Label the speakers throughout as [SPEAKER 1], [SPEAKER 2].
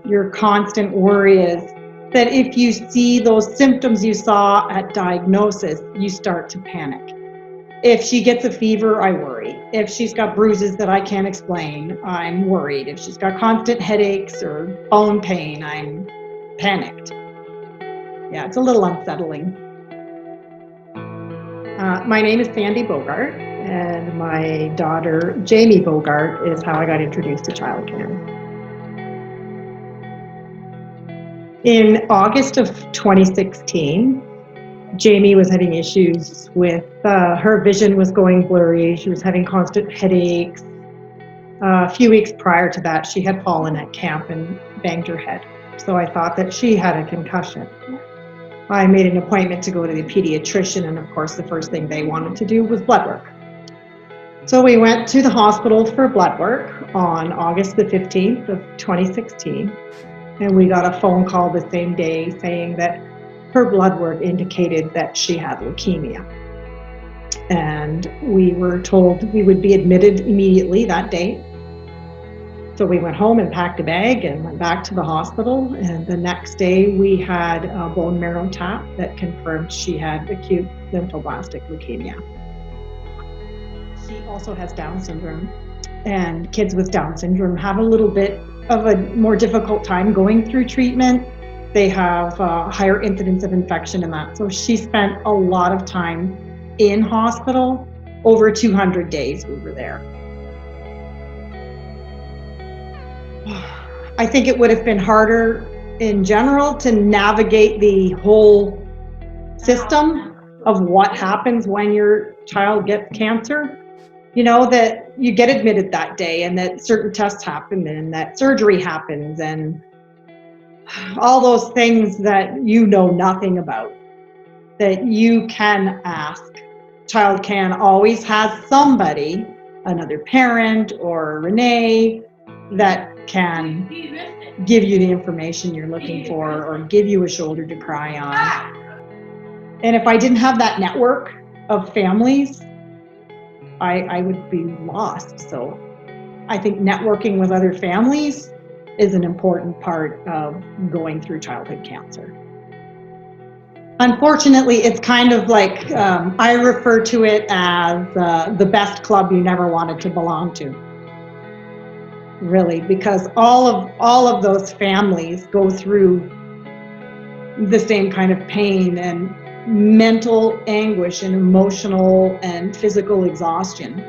[SPEAKER 1] Your constant worry is that if you see those symptoms you saw at diagnosis, you start to panic. If she gets a fever, I worry. If she's got bruises that I can't explain, I'm worried. If she's got constant headaches or bone pain, I'm panicked. Yeah, it's a little unsettling. My name is Sandy Bogart, and my daughter, Jamie Bogart, is how I got introduced to childcare. In August of 2016, Jamie was having issues with her vision was going blurry. She was having constant headaches. A few weeks prior to that, she had fallen at camp and banged her head. So I thought that she had a concussion. I made an appointment to go to the pediatrician, and of course the first thing they wanted to do was blood work. So we went to the hospital for blood work on August the 15th of 2016, and we got a phone call the same day saying that her blood work indicated that she had leukemia. And we were told we would be admitted immediately that day. So we went home and packed a bag and went back to the hospital. And the next day we had a bone marrow tap that confirmed she had acute lymphoblastic leukemia. She also has Down syndrome, and kids with Down syndrome have a little bit of a more difficult time going through treatment. They have a higher incidence of infection and that. So she spent a lot of time in hospital. Over 200 days we were there. I think it would have been harder in general to navigate the whole system of what happens when your child gets cancer. You know, that you get admitted that day and that certain tests happen and that surgery happens and all those things that you know nothing about, that you can ask. Child Can always has somebody, another parent or Renee, that can give you the information you're looking for or give you a shoulder to cry on. And if I didn't have that network of families, I would be lost. So I think networking with other families is an important part of going through childhood cancer. Unfortunately, it's kind of like, I refer to it as the best club you never wanted to belong to. Really, because all of those families go through the same kind of pain and mental anguish and emotional and physical exhaustion.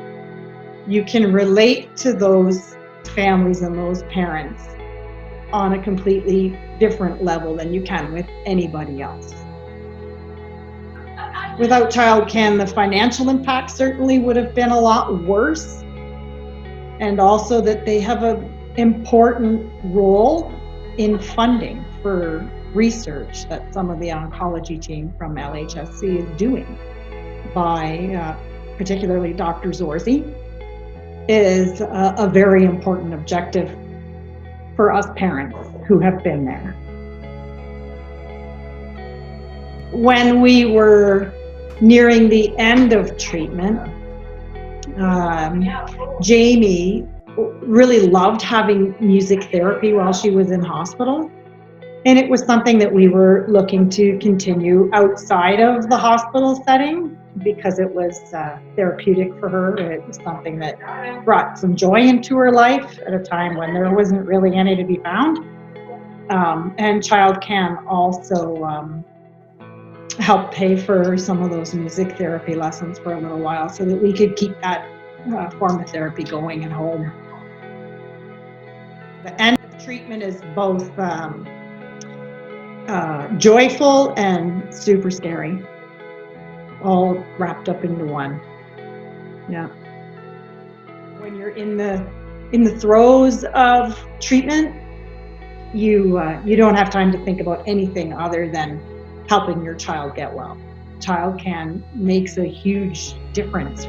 [SPEAKER 1] You can relate to those families and those parents on a completely different level than you can with anybody else. Without Child Can, the financial impact certainly would have been a lot worse. And also that they have an important role in funding for research that some of the oncology team from LHSC is doing by particularly Dr. Zorzi, is a very important objective for us parents who have been there. When we were nearing the end of treatment, Jamie really loved having music therapy while she was in hospital. And it was something that we were looking to continue outside of the hospital setting because it was therapeutic for her. It was something that brought some joy into her life at a time when there wasn't really any to be found. And Child Can also helped pay for some of those music therapy lessons for a little while so that we could keep that form of therapy going at home. The end of treatment is both joyful and super scary, all wrapped up into one. Yeah. When you're in the throes of treatment, you don't have time to think about anything other than helping your child get well. Child Can makes a huge difference